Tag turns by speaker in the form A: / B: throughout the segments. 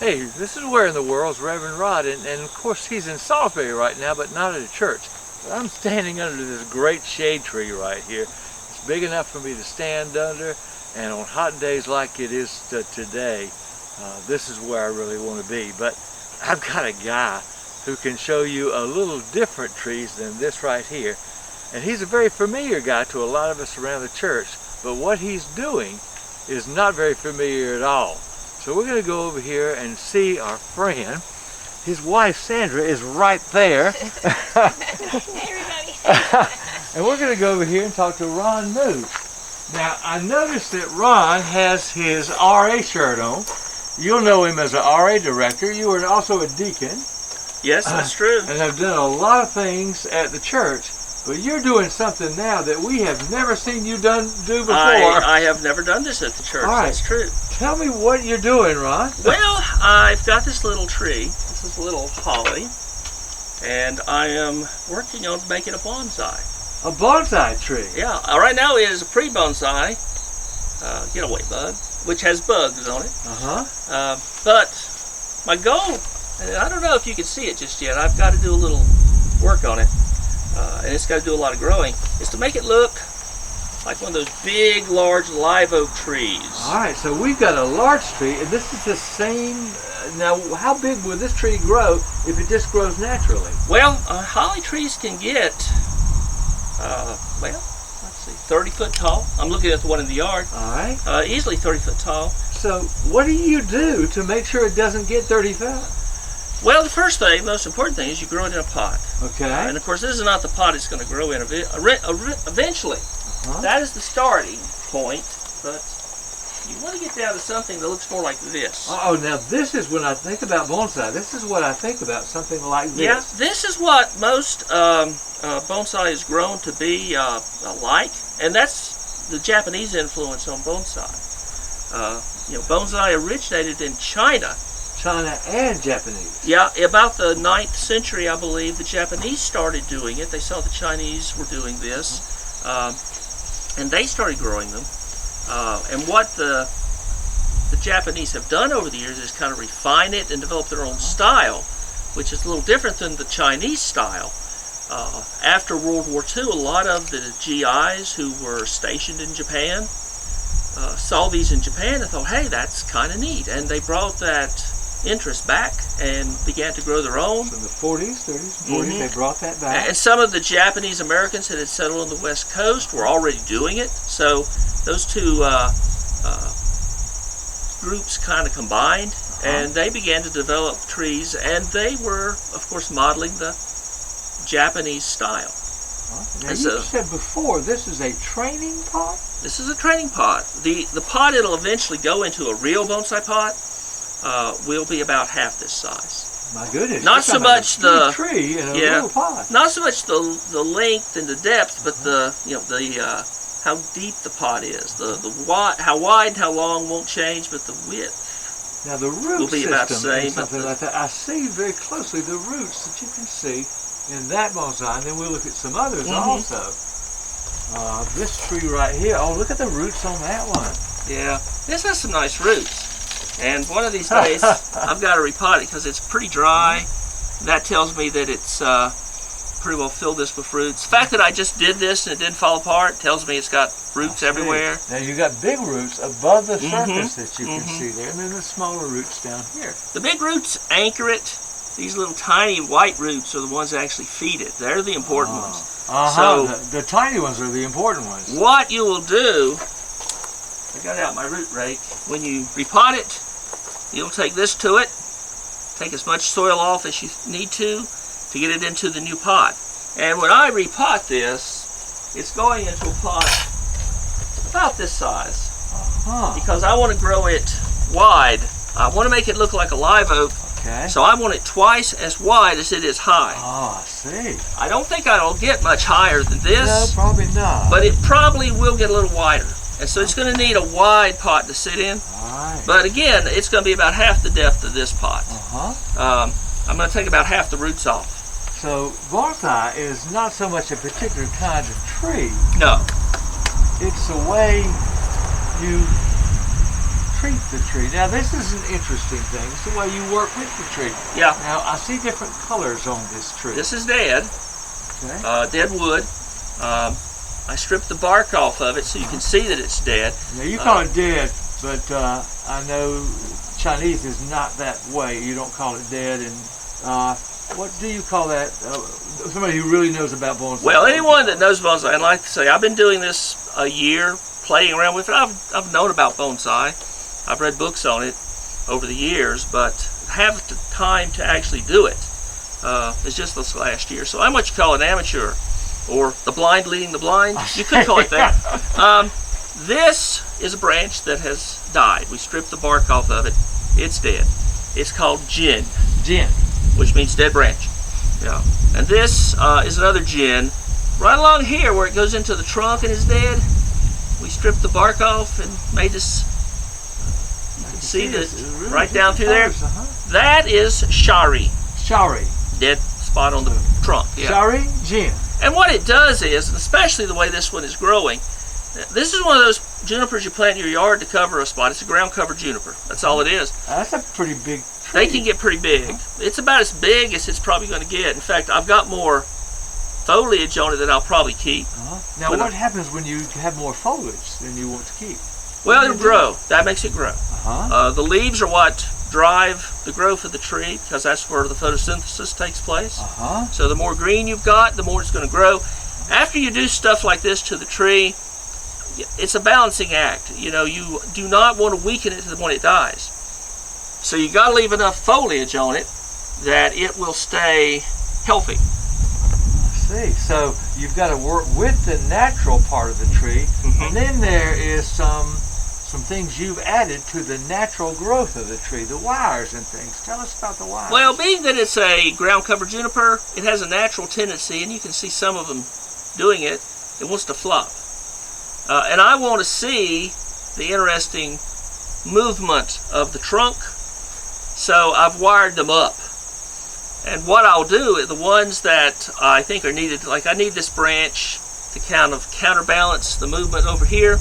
A: Hey, this is Where in the World is Reverend Rod, and of course he's in Salisbury right now, but not at a church. But I'm standing under this great shade tree right here. It's big enough for me to stand under, and on hot days like it is today, this is where I really want to be. But I've got a guy who can show you a little different trees than this right here. And he's a very familiar guy to a lot of us around the church, but what he's doing is not very familiar at all. So we're going to go over here and see our friend. His wife Sandra is right there.
B: Hey everybody.
A: And we're going to go over here and talk to Ron Moose. Now I noticed that Ron has his RA shirt on. You'll know him as an RA director. You are also a deacon.
C: Yes, that's true.
A: And have done a lot of things at the church. But you're doing something now that we have never seen you do before.
C: I have never done this at the church.
A: All right.
C: That's true.
A: Tell me what you're doing, Ron.
C: Well, I've got this little tree. This is a little holly. And I am working on making a bonsai.
A: A bonsai tree?
C: Yeah. Right now it is a pre-bonsai. Get away, bug. Which has bugs on it.
A: Uh-huh.
C: But my goal, and I don't know if you can see it just yet. I've got to do a little work on it. And it's got to do a lot of growing, is to make it look like one of those big, large live oak trees.
A: All right, so we've got a large tree, and this is the same. Now, how big will this tree grow if it just grows naturally?
C: Well, holly trees can get, well, let's see, 30 foot tall. I'm looking at the one in the yard.
A: All right.
C: Easily 30 foot tall.
A: So what do you do to make sure it doesn't get 30 feet?
C: Well, the first thing, most important thing, is you grow it in a pot.
A: Okay.
C: And of course, this is not the pot it's going to grow in eventually.
A: Uh-huh.
C: That is the starting point, but you want to get down to something that looks more like this.
A: Oh, now this is when I think about bonsai. This is what I think about, something like this.
C: Yeah, this is what most bonsai is grown to be like, and that's the Japanese influence on bonsai. Bonsai originated in China.
A: China and Japanese.
C: Yeah, about the 9th century, I believe, the Japanese started doing it. They saw the Chinese were doing this, and they started growing them. And what the Japanese have done over the years is kind of refine it and develop their own style, which is a little different than the Chinese style. After World War II, a lot of the GIs who were stationed in Japan saw these in Japan and thought, hey, that's kind of neat. And they brought that interest back and began to grow their own.
A: So in the 40s, 30s, 40s, they brought that back.
C: And some of the Japanese Americans that had settled on the West Coast were already doing it. So those two groups kind of combined, and they began to develop trees, and they were, of course, modeling the Japanese style.
A: Now you said before, this is a training pot?
C: This is a training pot. The pot it'll eventually go into a real bonsai pot will be about half this size.
A: My goodness.
C: Not so much the
A: tree in a little pot.
C: Not so much the length and the depth, but the how deep the pot is. How wide and how long won't change, but the width.
A: Now the root
C: will be about the same.
A: Something like that. I see very closely the roots that you can see in that bonsai, and then we'll look at some others also. This tree right here. Oh, look at the roots on that one.
C: Yeah, this has some nice roots. And one of these days, I've got to repot it because it's pretty dry. That tells me that it's pretty well filled this with roots. The fact that I just did this and it didn't fall apart tells me it's got roots everywhere.
A: Now you got big roots above the surface that you can see there, and then the smaller roots down here.
C: The big roots anchor it. These little tiny white roots are the ones that actually feed it. They're the important ones.
A: So the tiny ones are the important ones.
C: What you will do, I got out my root rake, when you repot it, you'll take this to it, take as much soil off as you need to get it into the new pot. And when I repot this, it's going into a pot about this size. Because I want to grow it wide. I want to make it look like a live oak.
A: Okay.
C: So I want it twice as wide as it is high.
A: Oh, I see.
C: I don't think I'll get much higher than this.
A: No, probably not.
C: But it probably will get a little wider. And so it's going to need a wide pot to sit in.
A: Right.
C: But again, it's going to be about half the depth of this pot. I'm going to take about half the roots off.
A: So bonsai is not so much a particular kind of tree.
C: No.
A: It's the way you treat the tree. Now this is an interesting thing. It's the way you work with the tree.
C: Yeah.
A: Now I see different colors on this tree.
C: This is dead.
A: Okay.
C: Dead wood. I stripped the bark off of it so you can see that it's dead.
A: Now you call it dead, but I know Chinese is not that way. You don't call it dead. And what do you call that? Somebody who really knows about bonsai.
C: Well, anyone that knows bonsai, and like I say, I've been doing this a year, playing around with it. I've known about bonsai. I've read books on it over the years, but have the time to actually do it is just this last year. So I'm what you call an amateur, or the blind leading the blind. You could call it that. This is a branch that has died. We stripped the bark off of it. It's dead. It's called Jin.
A: Jin.
C: Which means dead branch. Yeah. And this is another Jin. Right along here where it goes into the trunk and is dead, we stripped the bark off and made this. You can see that
A: really
C: right down through there.
A: Uh-huh.
C: That is Shari.
A: Shari.
C: Dead spot on the trunk. Yeah.
A: Shari Jin.
C: And what it does is, and especially the way this one is growing, this is one of those junipers you plant in your yard to cover a spot. It's a ground cover juniper. That's all it is.
A: That's a pretty big tree.
C: They can get pretty big. It's about as big as it's probably going to get. In fact, I've got more foliage on it that I'll probably keep.
A: Now,
C: But,
A: what happens when you have more foliage than you want to keep?
C: Well, it'll grow. That makes it grow.
A: Uh-huh.
C: The leaves are what drive the growth of the tree, because that's where the photosynthesis takes place.
A: Uh-huh.
C: So the more green you've got, the more it's going to grow. After you do stuff like this to the tree, it's a balancing act. You know, you do not want to weaken it to the point it dies. So you got to leave enough foliage on it that it will stay healthy.
A: I see. So you've got to work with the natural part of the tree, and then there is some things you've added to the natural growth of the tree, the wires and things. Tell us about the wires.
C: Well, being that it's a ground cover juniper, it has a natural tendency, and you can see some of them doing it. It wants to flop. And I want to see the interesting movement of the trunk, so I've wired them up. And what I'll do, the ones that I think are needed, like I need this branch to kind of counterbalance the movement over here.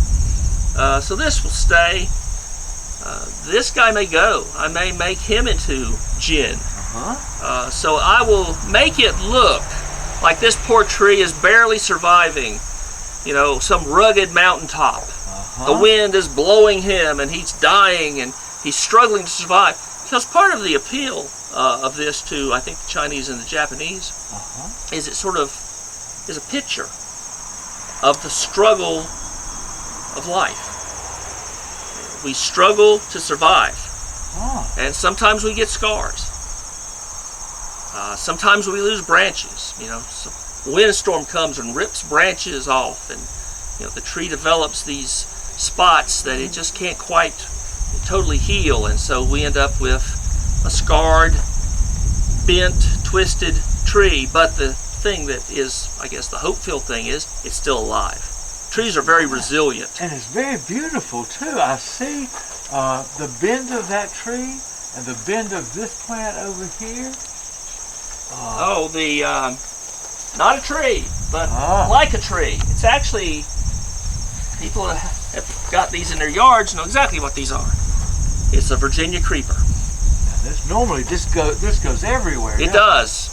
C: So this will stay. This guy may go. I may make him into Jin. So I will make it look like this poor tree is barely surviving, you know, some rugged mountaintop. The wind is blowing him and he's dying and he's struggling to survive. Because part of the appeal of this to, I think, the Chinese and the Japanese is it sort of is a picture of the struggle of life. We struggle to survive. And sometimes we get scars. Sometimes we lose branches. You know, so a windstorm comes and rips branches off, and you know the tree develops these spots that it just can't quite totally heal, and so we end up with a scarred, bent, twisted tree. But the thing that is, I guess, the hope-filled thing is it's still alive. Trees are very resilient.
A: And it's very beautiful too. I see the bend of that tree and the bend of this plant over here.
C: Not a tree, but like a tree. It's actually, people have got these in their yards, know exactly what these are. It's a Virginia creeper.
A: Now this normally this goes everywhere.
C: It does.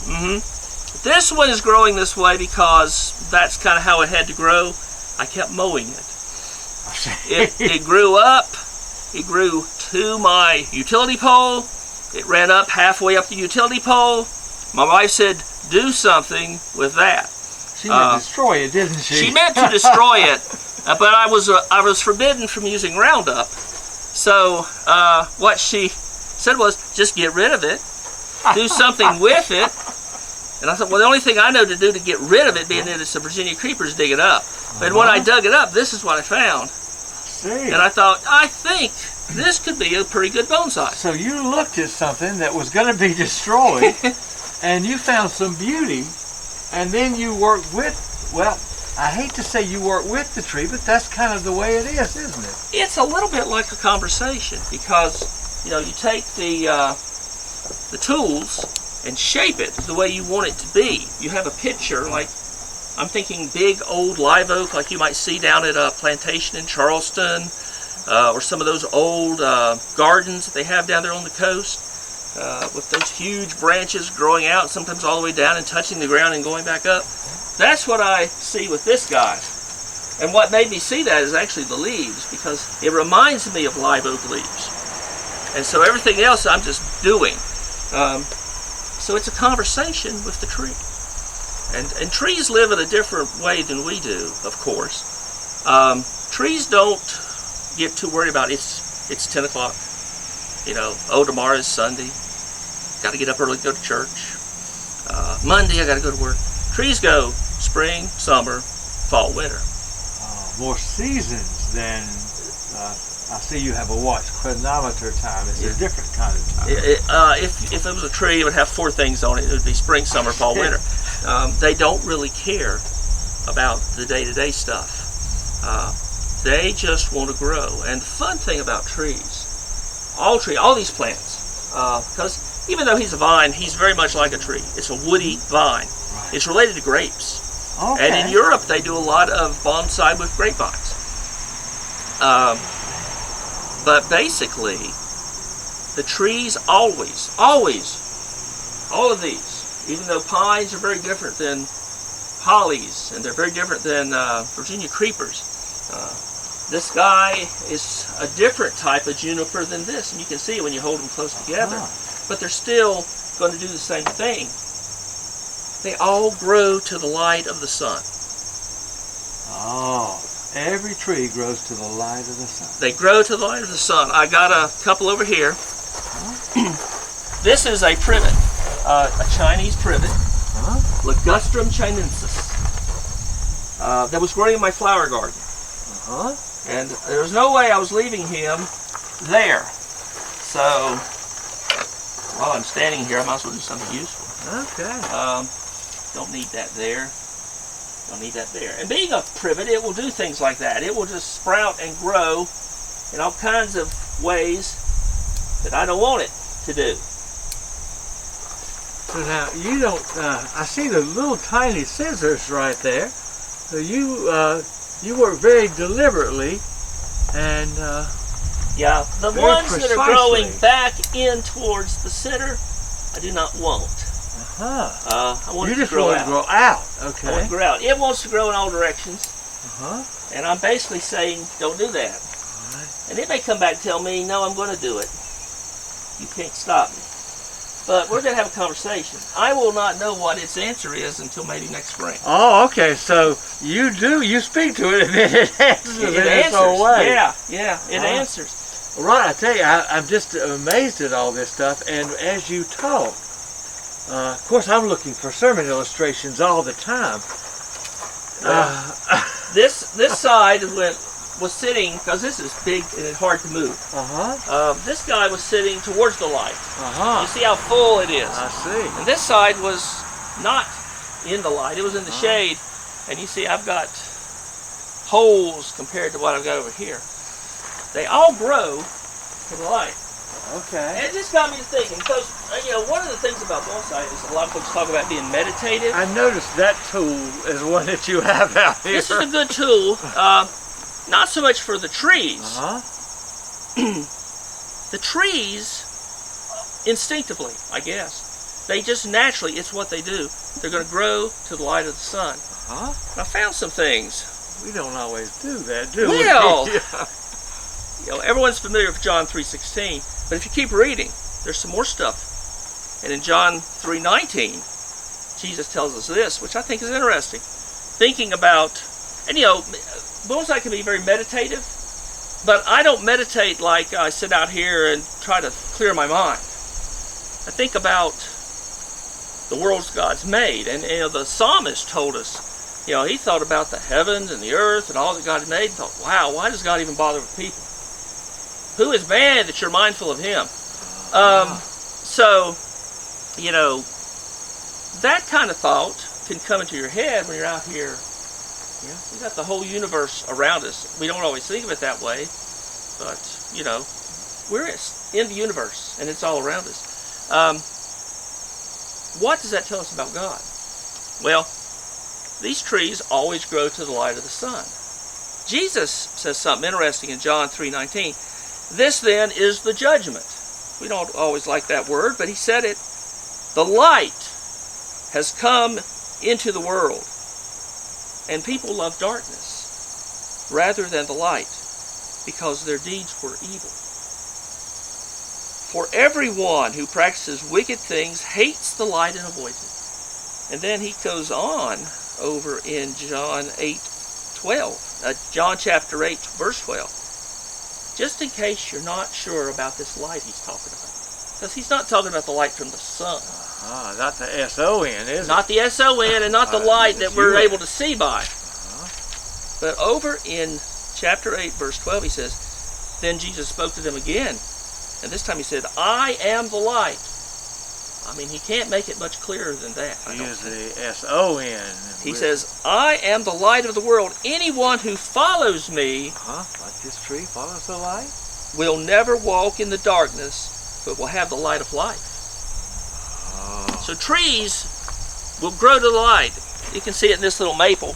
C: This one is growing this way because that's kind of how it had to grow. I kept mowing it. It grew up. It grew to my utility pole. It ran up halfway up the utility pole. My wife said, "Do something with that."
A: She meant to destroy it, didn't she?
C: She meant to destroy it, but I was forbidden from using Roundup. So what she said was, "Just get rid of it. Do something with it." And I thought, well, the only thing I know to do to get rid of it, being that it's a Virginia creeper, is dig it up. And when I dug it up, this is what I found. And I thought, I think this could be a pretty good bonsai.
A: So you looked at something that was going to be destroyed, and you found some beauty, and then you worked with, well, I hate to say you work with the tree, but that's kind of the way it is, isn't it?
C: It's a little bit like a conversation, because you know, you take the tools and shape it the way you want it to be. You have a picture, like I'm thinking big old live oak, like you might see down at a plantation in Charleston, or some of those old gardens that they have down there on the coast, with those huge branches growing out, sometimes all the way down and touching the ground and going back up. That's what I see with this guy. And what made me see that is actually the leaves, because it reminds me of live oak leaves. And so everything else I'm just doing. So it's a conversation with the tree. And trees live in a different way than we do, of course. Trees don't get too worried about it's 10 o'clock. You know, oh, tomorrow is Sunday. Got to get up early to go to church. Monday I got to go to work. Trees go spring, summer, fall, winter.
A: More seasons than I see you have a watch, chronometer time. It's a different kind of time.
C: If it was a tree, it would have 4 things on it. It would be spring, summer, fall, winter. They don't really care about the day-to-day stuff. They just want to grow. And the fun thing about trees, all these plants, because even though he's a vine, he's very much like a tree. It's a woody vine. Right. It's related to grapes. Okay. And in Europe, they do a lot of bonsai with grapevines. But basically, the trees always, all of these, even though pines are very different than hollies, and they're very different than Virginia creepers, this guy is a different type of juniper than this, and you can see it when you hold them close together. But they're still going to do the same thing. They all grow to the light of the sun.
A: Oh, every tree grows to the light of the sun.
C: They grow to the light of the sun. I got a couple over here. This is a privet, a Chinese privet, Ligustrum chinensis, that was growing in my flower garden. And there was no way I was leaving him there. So, while I'm standing here, I might as well do something useful.
A: Okay.
C: Don't need that there. Don't need that there. And being a privet, it will do things like that. It will just sprout and grow in all kinds of ways that I don't want it to do.
A: So now, you don't, I see the little tiny scissors right there. So you work very deliberately and
C: yeah, the ones that are growing back in towards the center, I do not want. I want
A: you
C: it
A: just
C: to grow
A: want
C: out.
A: to grow out. Okay.
C: I want it to grow out. It wants to grow in all directions. And I'm basically saying, don't do that. And it may come back and tell me, no, I'm going to do it. You can't stop me. But we're going to have a conversation. I will not know what its answer is until maybe next spring.
A: Oh, okay. So you speak to it and then it answers in its own way.
C: Yeah, it answers.
A: Right, I tell you, I'm just amazed at all this stuff. And as you talk, of course, I'm looking for sermon illustrations all the time.
C: This side was sitting, because this is big and it's hard to move. This guy was sitting towards the light. You see how full it is.
A: I see.
C: And this side was not in the light; it was in the shade. And you see, I've got holes compared to what I've got over here. They all grow to the light.
A: Okay.
C: And it just got me to thinking, because one of the things about bonsai is a lot of folks talk about being meditative.
A: I noticed that tool is one that you have out here.
C: This is a good tool. Not so much for the trees. The trees, instinctively, I guess, they just naturally, it's what they do. They're going to grow to the light of the sun. I found some things.
A: We don't always do that, do we?
C: Well, everyone's familiar with John 3:16, but if you keep reading, there's some more stuff. And in John 3:19, Jesus tells us this, which I think is interesting. Thinking about, and bonsai can be very meditative, but I don't meditate like I sit out here and try to clear my mind. I think about the worlds God's made, and the psalmist told us, he thought about the heavens and the earth and all that God had made, and thought, wow, why does God even bother with people? Who is man that you're mindful of him? So, that kind of thought can come into your head when you're out here. We've got the whole universe around us. We don't always think of it that way, but, we're in the universe, and it's all around us. What does that tell us about God? Well, these trees always grow to the light of the sun. Jesus says something interesting in John 3:19. This then is the judgment. We don't always like that word, but he said it. The light has come into the world, and people love darkness rather than the light, because their deeds were evil. For everyone who practices wicked things hates the light and avoids it. And then he goes on over in John 8:12. John chapter 8, verse 12. Just in case you're not sure about this light he's talking about. Because he's not talking about the light from the sun.
A: Not the S-O-N, is it?
C: Not the S-O-N and not the light that we're
A: U-N.
C: able to see by. But over in chapter 8, verse 12, he says, Then Jesus spoke to them again. And this time he said, I am the light. I mean, he can't make it much clearer than that.
A: He uses the S-O-N.
C: He says, I am the light of the world. Anyone who follows me
A: like this tree follows the light?
C: will never walk in the darkness, but will have the light of life. So trees will grow to the light. You can see it in this little maple.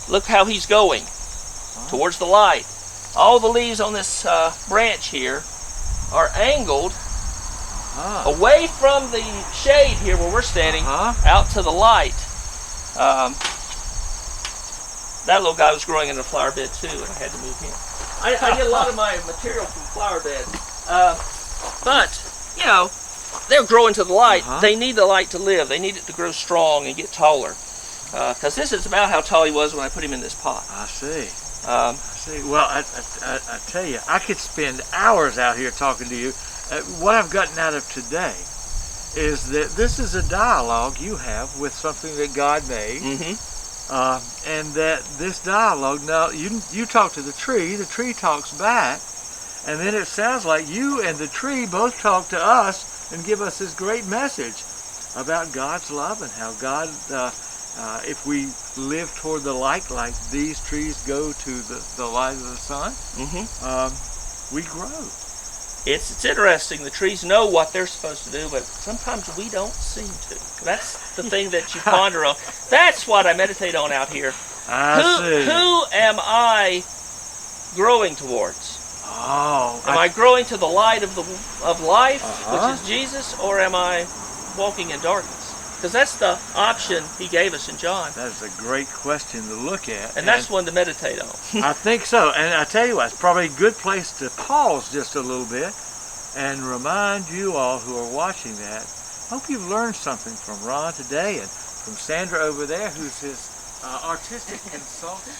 C: Look how he's going towards the light. All the leaves on this branch here are angled away from the shade here where we're standing, out to the light. That little guy was growing in a flower bed too, and I had to move him. I get a lot of my material from flower beds. But, you know, they're growing to the light. They need the light to live. They need it to grow strong and get taller. Because this is about how tall he was when I put him in this pot.
A: I see. Well, I tell you, I could spend hours out here talking to you. What I've gotten out of today is that this is a dialogue you have with something that God made. And that this dialogue, now you talk to the tree talks back, and then it sounds like you and the tree both talk to us and give us this great message about God's love and how God, if we live toward the light like these trees go to the light of the sun, we grow.
C: It's interesting. The trees know what they're supposed to do, but sometimes we don't seem to. That's the thing that you ponder on. That's what I meditate on out here. Who am I growing towards? Am I growing to the light of life, which is Jesus, or am I walking in darkness? Because that's the option he gave us in John.
A: That is a great question to look at.
C: And that's one to meditate on.
A: I think so. And I tell you what, it's probably a good place to pause just a little bit and remind you all who are watching that. Hope you've learned something from Ron today and from Sandra over there, who's his artistic consultant.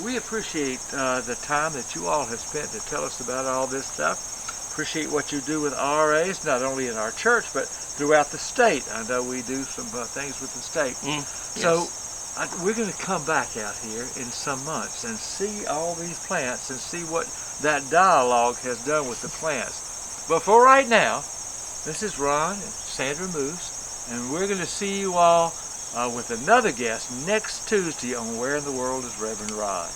A: We appreciate the time that you all have spent to tell us about all this stuff. Appreciate what you do with RAs, not only in our church, but throughout the state. I know we do some things with the state. So we're going to come back out here in some months and see all these plants and see what that dialogue has done with the plants. But for right now, this is Ron and Sandra Moose, and we're going to see you all with another guest next Tuesday on Where in the World is Reverend Rod?